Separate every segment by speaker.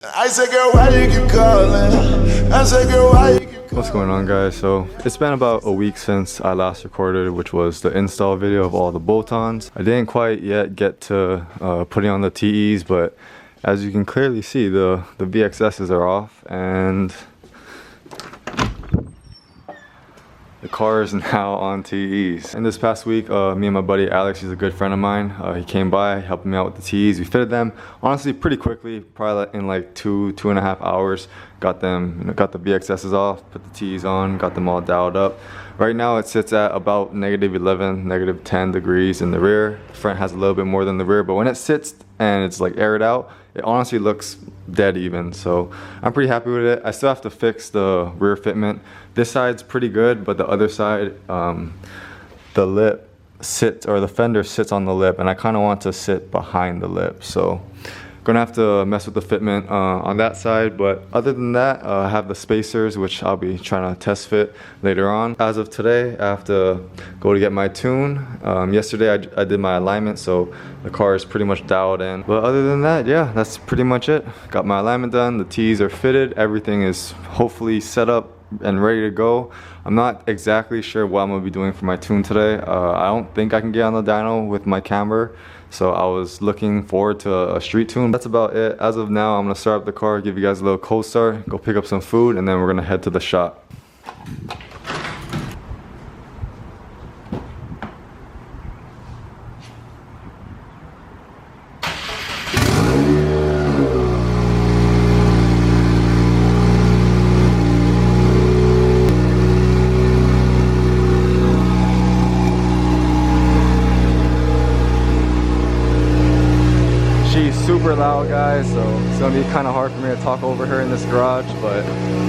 Speaker 1: I said, girl, why you keep calling? I said, girl, why you keep calling?
Speaker 2: What's going on, guys? So it's been about a week since I last recorded, which was the install video of all the bolt-ons. I didn't quite yet get to putting on the TEs, but as you can clearly see, the VXSs are off and the car is now on TEs. And this past week, me and my buddy Alex, he's a good friend of mine, he came by, helping me out with the TEs. We fitted them, honestly, pretty quickly, probably in like two and a half hours. Got them, got the VXSs off, put the TEs on, got them all dialed up. Right now it sits at about -11, -10 degrees in the rear. The front has a little bit more than the rear, but when it sits and it's like aired out, it honestly looks dead even. So I'm pretty happy with it. I still have to fix the rear fitment. This side's pretty good, but the other side, the lip sits, or the fender sits on the lip, and I kind of want to sit behind the lip. So gonna have to mess with the fitment on that side, but other than that, I have the spacers, which I'll be trying to test fit later on. As of today, I have to go to get my tune. Yesterday I did my alignment, so the car is pretty much dialed in. But other than that, yeah, that's pretty much it. Got my alignment done, the T's are fitted, everything is hopefully set up and ready to go. I'm not exactly sure what I'm gonna be doing for my tune today. I don't think I can get on the dyno with my camber, so I was looking forward to a street tune. That's about it. As of now, I'm gonna start up the car, give you guys a little cold start, go pick up some food, and then we're gonna head to the shop. Super loud, guys, so it's gonna be kind of hard for me to talk over her in this garage. But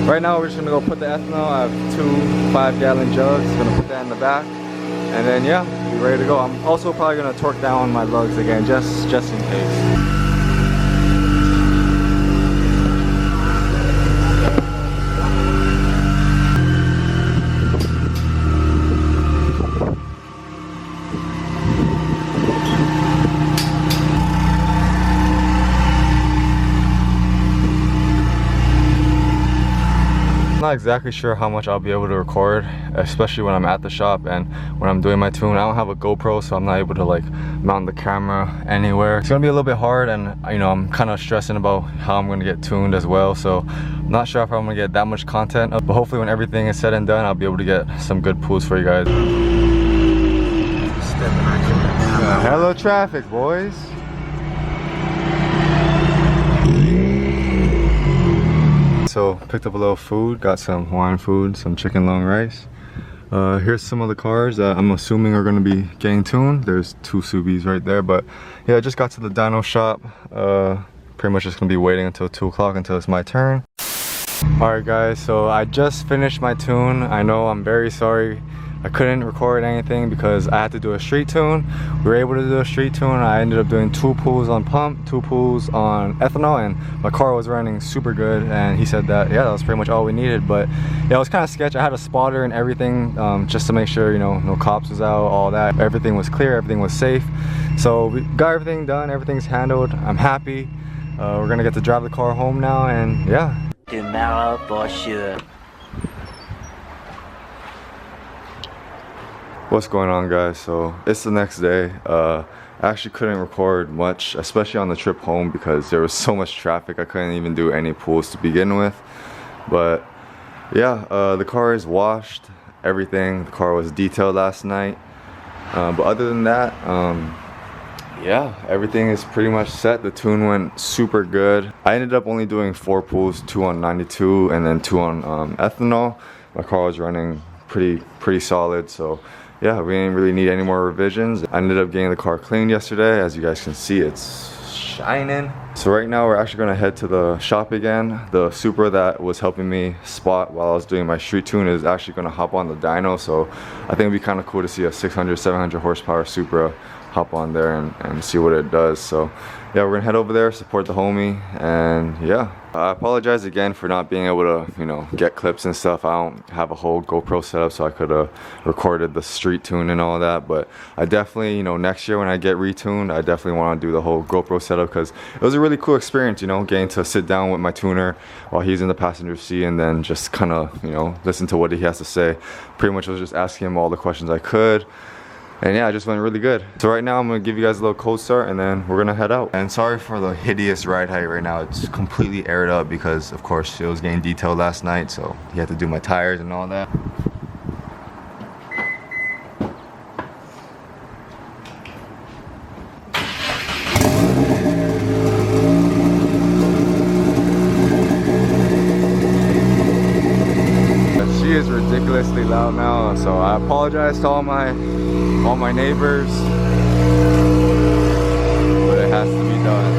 Speaker 2: right now we're just gonna go put the ethanol. I have two 5-gallon jugs, gonna put that in the back, and then yeah, be ready to go. I'm also probably gonna torque down my lugs again, just in case. I'm not exactly sure how much I'll be able to record, especially when I'm at the shop and when I'm doing my tune. I don't have a GoPro, so I'm not able to like mount the camera anywhere. It's gonna be a little bit hard, and you know, I'm kind of stressing about how I'm gonna get tuned as well. So I'm not sure if I'm gonna get that much content, but hopefully when everything is said and done, I'll be able to get some good pulls for you guys. Hello traffic, boys. So picked up a little food, got some Hawaiian food, some chicken long rice. Here's some of the cars that I'm assuming are gonna be getting tuned. There's two Subis right there, but yeah, I just got to the dyno shop. Pretty much just gonna be waiting until 2 o'clock until it's my turn. Alright guys, so I just finished my tune. I know, I'm very sorry I couldn't record anything because I had to do a street tune. We were able to do a street tune. I ended up doing 2 pulls on pump, 2 pulls on ethanol, and my car was running super good. And he said that, yeah, that was pretty much all we needed. But yeah, it was kind of sketch. I had a spotter and everything, just to make sure, you know, no cops was out, all that. Everything was clear, everything was safe. So we got everything done, everything's handled. I'm happy. We're gonna get to drive the car home now, and yeah.
Speaker 3: Tomorrow for sure.
Speaker 2: What's going on, guys? So it's the next day. I actually couldn't record much, especially on the trip home, because there was so much traffic. I couldn't even do any pulls to begin with. But yeah, the car is washed, everything. The car was detailed last night. But other than that, yeah, everything is pretty much set. The tune went super good. I ended up only doing 4 pulls, 2 on 92 and then 2 on ethanol. My car was running pretty solid, so yeah, we didn't really need any more revisions. I ended up getting the car cleaned yesterday. As you guys can see, it's shining. So right now we're actually gonna head to the shop again. The Supra that was helping me spot while I was doing my street tune is actually gonna hop on the dyno. So I think it'd be kind of cool to see a 600, 700 horsepower Supra hop on there and see what it does. So yeah, we're gonna head over there, support the homie, and yeah. I apologize again for not being able to, you know, get clips and stuff. I don't have a whole GoPro setup, so I could have recorded the street tune and all that. But I definitely, you know, next year when I get retuned, I definitely want to do the whole GoPro setup, because it was a really cool experience, you know, getting to sit down with my tuner while he's in the passenger seat and then just kind of, you know, listen to what he has to say. Pretty much was just asking him all the questions I could. And yeah, it just went really good. So right now I'm gonna give you guys a little cold start and then we're gonna head out. And sorry for the hideous ride height right now. It's completely aired up because of course it was getting detailed last night, so he had to do my tires and all that. She is ridiculously loud now, so I apologize to all my neighbors, but it has to be done.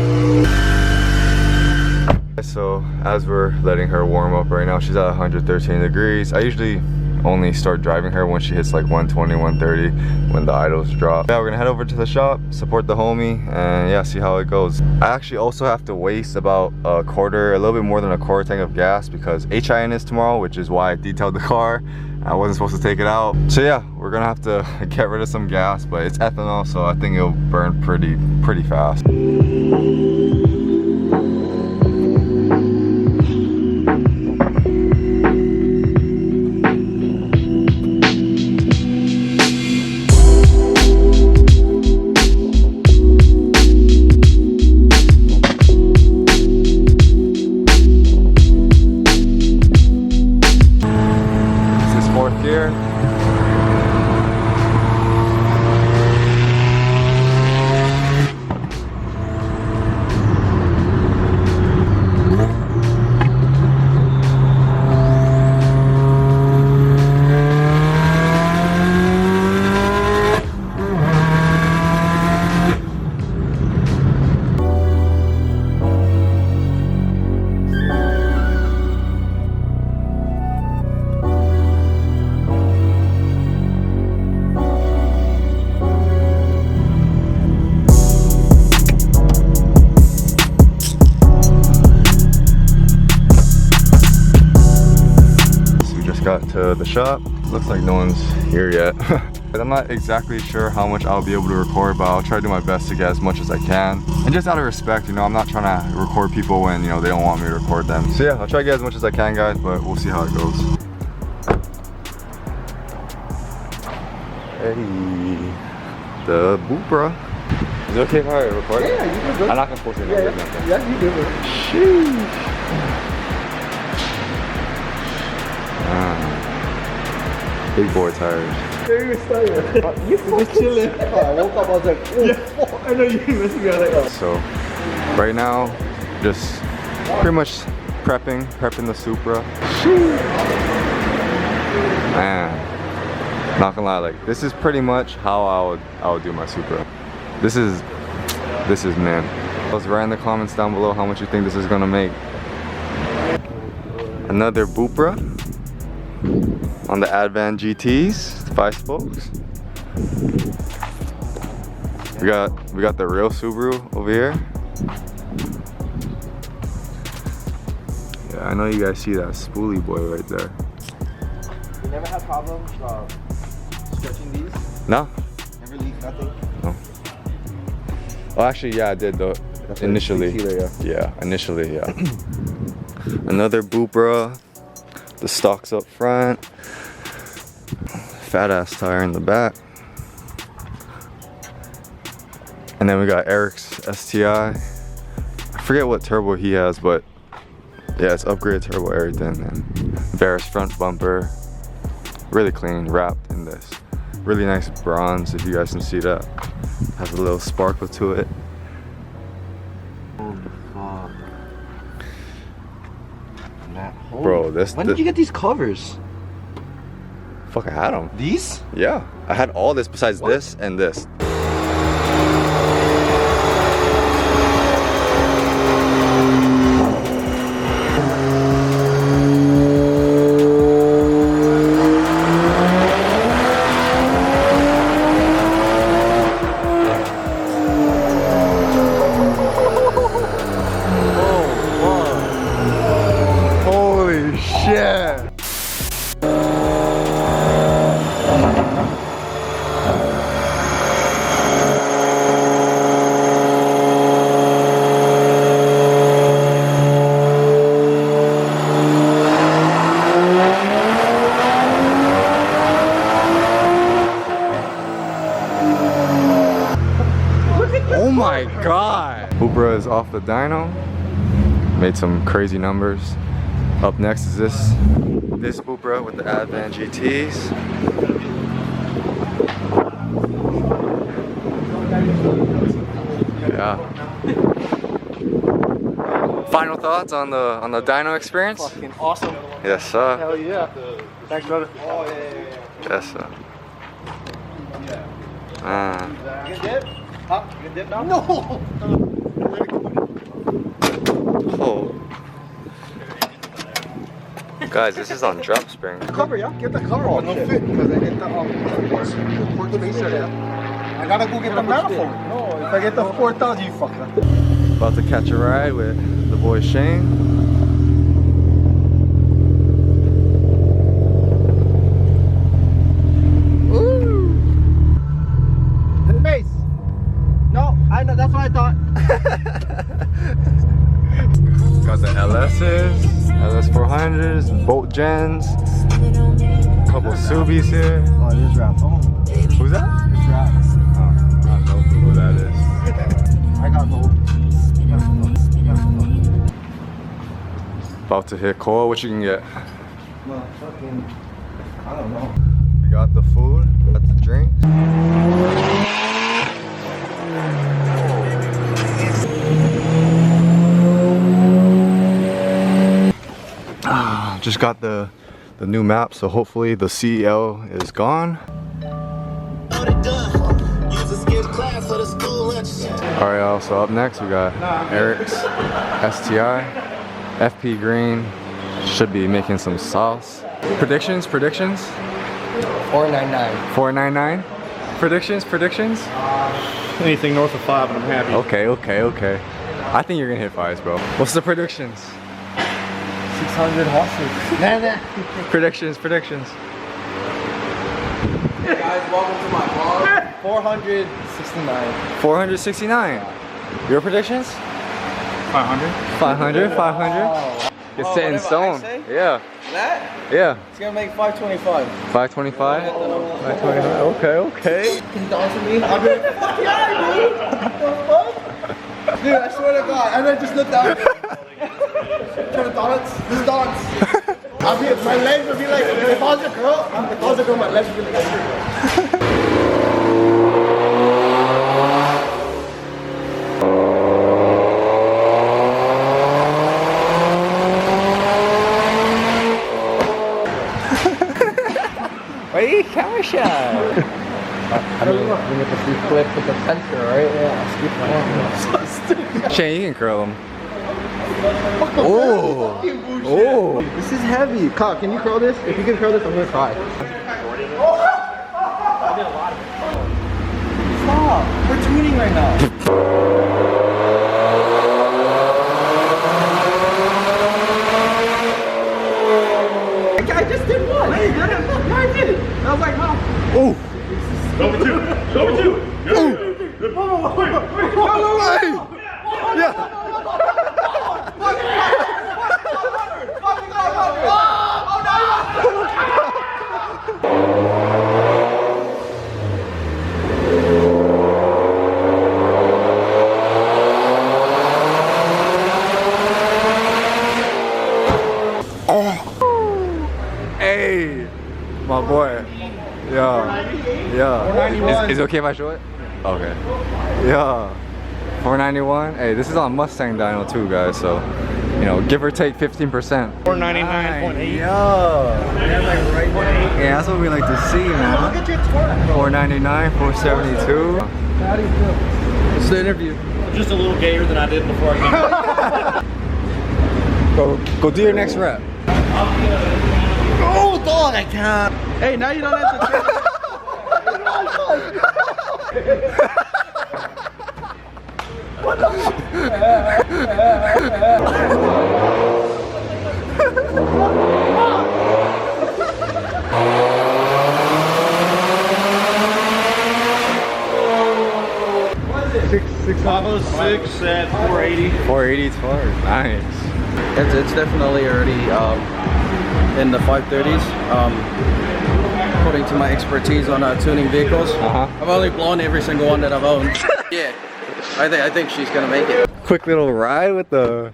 Speaker 2: So as we're letting her warm up right now, she's at 113 degrees. I usually only start driving her when she hits like 120, 130 when the idles drop. Yeah, we're gonna head over to the shop, support the homie, and yeah, see how it goes. I actually also have to waste about a little bit more than a quarter tank of gas because HIN is tomorrow, which is why I detailed the car. I wasn't supposed to take it out. So yeah, we're gonna have to get rid of some gas, but it's ethanol, so I think it'll burn pretty fast. Got to the shop. Looks like no one's here yet. I'm not exactly sure how much I'll be able to record, but I'll try to do my best to get as much as I can. And just out of respect, you know, I'm not trying to record people when, you know, they don't want me to record them. So yeah, I'll try to get as much as I can, guys, but we'll see how it goes. Hey, the Boopra. Is it okay if I record?
Speaker 4: Yeah, you can go.
Speaker 2: I'm not gonna post it.
Speaker 4: Yeah, you do it.
Speaker 2: Sheesh. Big boy tires.
Speaker 4: Very excited. You fucking chilling. I woke up, I was like, oh, yeah, I know you're missing out. Like, oh.
Speaker 2: So, right now, just pretty much prepping the Supra. Man, not gonna lie, like this is pretty much how I would do my Supra. This is man. Let's write in the comments down below how much you think this is gonna make. Another Boopra on the Advan GTs, 5 spokes. We got the real Subaru over here. Yeah, I know you guys see that spoolie boy right there.
Speaker 4: You never had problems stretching these?
Speaker 2: No.
Speaker 4: Never leak nothing?
Speaker 2: No. Oh, actually, yeah, I did though. Initially. Yeah, initially, yeah. Another Boopra. The stocks up front. Fat ass tire in the back. And then we got Eric's STI. I forget what turbo he has, but yeah, it's upgraded turbo, everything. And Barris front bumper. Really clean, wrapped in this really nice bronze, if you guys can see that. Has a little sparkle to it. Bro,
Speaker 4: when did you get these covers?
Speaker 2: Fuck, I had them.
Speaker 4: These?
Speaker 2: Yeah, I had all this besides this and this. the dyno. Made some crazy numbers. Up next is this Bupra with the Advan GTs. Yeah. Final thoughts on the dyno experience?
Speaker 4: Fucking awesome.
Speaker 2: Yes, sir.
Speaker 4: Hell yeah. Thanks, brother. Oh, yeah.
Speaker 2: Yes, sir.
Speaker 4: Good dip? Huh? Good dip now? No!
Speaker 2: Oh. Guys, this is on drop spring.
Speaker 4: Cover, yeah? Get the cover off. No fit because I hit the port spacer there. I gotta go get the manifold. No, if I get the 4,000, you fuck that.
Speaker 2: About to catch a ride with the boy Shane.
Speaker 4: Ooh! The base. No, I know, that's what I thought.
Speaker 2: Got the LS's, LS400s, Bolt Gens, a couple Subis here.
Speaker 4: Oh, it is rap. Oh,
Speaker 2: Who's that?
Speaker 4: it's rap.
Speaker 2: I don't know who that is.
Speaker 4: I got gold.
Speaker 2: About to hit Cole. What you can get?
Speaker 4: Well, fucking, I don't know.
Speaker 2: We got the food, got the drinks. Just got the new map, so hopefully the CL is gone. Alright y'all, so up next we got Eric's STI, FP Green, should be making some sauce. Predictions?
Speaker 4: 499.
Speaker 2: 499? Predictions?
Speaker 4: Anything north of 5 and I'm happy.
Speaker 2: Okay. I think you're gonna hit 5s, bro. What's the predictions?
Speaker 4: 600 horses. Nah.
Speaker 2: Predictions.
Speaker 5: Guys, welcome to my vlog.
Speaker 4: 469.
Speaker 2: 469. Your predictions?
Speaker 4: 500.
Speaker 2: 500. It's set in
Speaker 5: whatever I
Speaker 2: stone.
Speaker 5: say?
Speaker 2: Yeah.
Speaker 5: That?
Speaker 2: Yeah.
Speaker 5: It's gonna make 525.
Speaker 2: 525? 525. Okay.
Speaker 5: Can you dance with me? I'll be like, fuck yeah, dude! What the fuck? Dude, I swear to God. And I just looked out. Trying to dance? Just dance.
Speaker 4: My legs would be like, if I was a girl, my legs would be like this.
Speaker 5: Wait, camera shot. I mean, we get the free clip with the sensor, right? Yeah,
Speaker 2: Shane, you can curl them. Oh.
Speaker 4: This is heavy. Kyle, can you curl this? If you can curl this, I'm gonna cry.
Speaker 5: Stop. We're tuning right now.
Speaker 4: I just did one. Hey, I did it. I was like, how?
Speaker 2: Oh.
Speaker 6: Number two.
Speaker 2: Yeah. Hey, my boy. Yeah. Is it okay if I show it? Okay. Yeah. 491. Hey, this is on Mustang dyno too, guys. So, you know, give or take 15%.
Speaker 4: 499.8.
Speaker 2: Yeah, that's what we like to see, man.
Speaker 4: Look at your torque.
Speaker 2: 499, 472.
Speaker 5: It's the interview.
Speaker 6: Just a little gayer than I did before I came.
Speaker 2: Go do your next rep.
Speaker 4: Oh, dog, I can't.
Speaker 5: Hey, now you don't have to check.
Speaker 4: What the fuck?
Speaker 6: 506 at 480.
Speaker 2: 480 torque. Nice.
Speaker 5: It's definitely already in the 530s. According to my expertise on tuning vehicles, I've only blown every single one that I've owned. Yeah. I think she's gonna make it.
Speaker 2: Quick little ride with the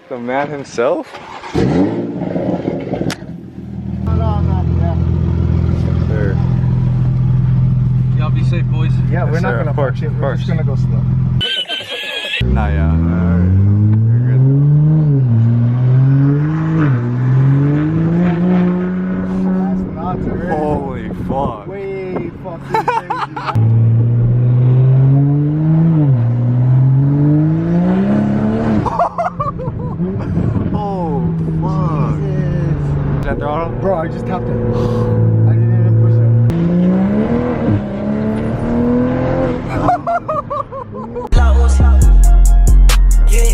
Speaker 2: man himself. There.
Speaker 5: Y'all be safe, boys.
Speaker 4: Yeah, we're not gonna park it. We're just gonna go slow.
Speaker 2: Nah, yeah.
Speaker 4: That's not terrific.
Speaker 2: Holy fuck.
Speaker 4: Way fucking crazy.
Speaker 2: Oh fuck. Is that throttle?
Speaker 4: Bro, I just tapped it. I didn't even push
Speaker 7: Yeah,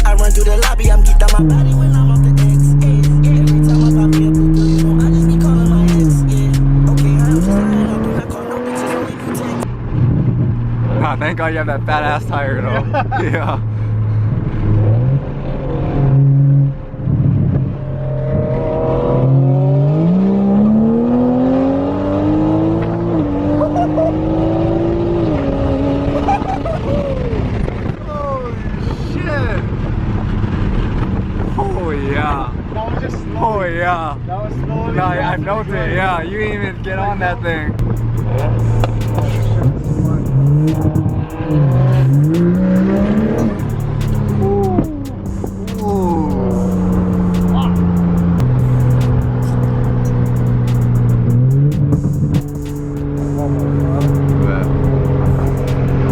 Speaker 7: I run through the lobby, I'm geeked on my body when I'm off the X. Every time I pop me a blue, you know I just be calling my ex. Yeah, okay, I'm just saying, I do not call no bitches, only do text.
Speaker 2: Nah, thank God you have that fat ass tire though. Yeah. Oh yeah.
Speaker 4: That was slow.
Speaker 2: No, I felt it. Yeah, you didn't even get on that thing.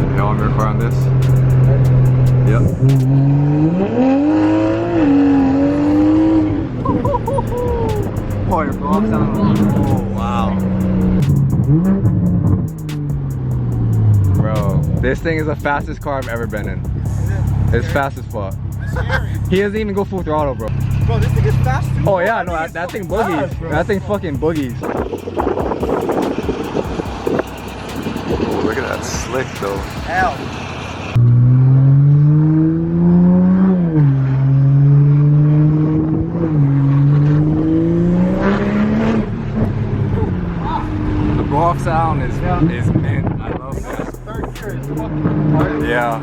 Speaker 2: You want me to record on this? Yep. Oh, your vlog's on. Oh, wow. Bro, this thing is the fastest car I've ever been in. It's fast as fuck. He doesn't even go full throttle, bro.
Speaker 4: Bro, this thing is fast too.
Speaker 2: Oh yeah, no, that thing boogies. That thing fucking boogies. Oh, look at that slick though.
Speaker 4: Hell.
Speaker 2: Golf sound is mint. I love that.
Speaker 4: Third gear is fucking hard.
Speaker 2: Yeah.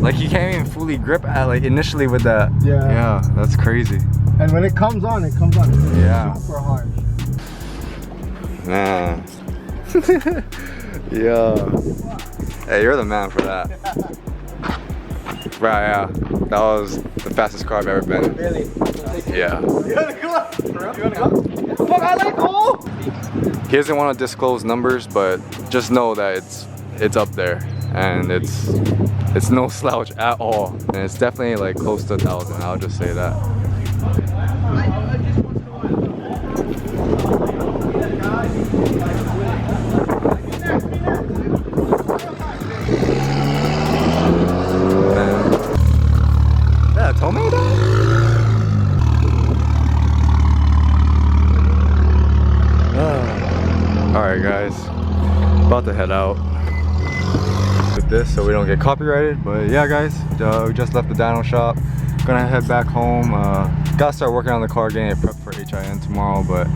Speaker 2: Like you can't even fully grip at like initially with that.
Speaker 4: Yeah.
Speaker 2: Yeah, that's crazy.
Speaker 4: And when it comes on, it comes on. It's
Speaker 2: Yeah.
Speaker 4: super hard.
Speaker 2: Man. Yeah. Hey, you're the man for that. Right, yeah. That was the fastest car I've ever been in.
Speaker 4: Really?
Speaker 2: Yeah.
Speaker 4: You wanna go? You wanna go? Fuck, I like go!
Speaker 2: He doesn't want to disclose numbers, but just know that it's up there, and it's no slouch at all, and it's definitely like close to 1,000. I'll just say that. Man. Yeah, told me that. Alright guys, about to head out with this so we don't get copyrighted, but yeah guys, we just left the dyno shop, gonna head back home, gotta start working on the car, getting it prepped for HIN tomorrow, but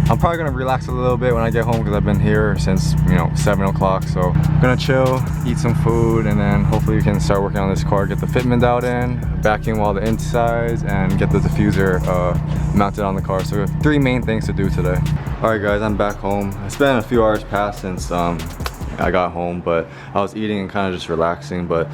Speaker 2: I'm probably gonna relax a little bit when I get home because I've been here since, you know, 7 o'clock, so I'm gonna chill, eat some food, and then hopefully we can start working on this car, get the fitment out in, vacuum all the insides, and get the diffuser mounted on the car. So we have 3 main things to do today. Alright guys, I'm back home. It's been a few hours past since I got home, but I was eating and kind of just relaxing. But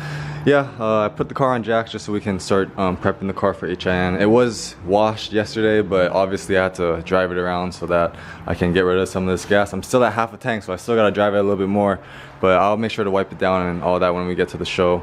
Speaker 2: yeah, I put the car on jacks just so we can start prepping the car for HIN. It was washed yesterday, but obviously I had to drive it around so that I can get rid of some of this gas. I'm still at half a tank, so I still gotta drive it a little bit more, but I'll make sure to wipe it down and all that when we get to the show.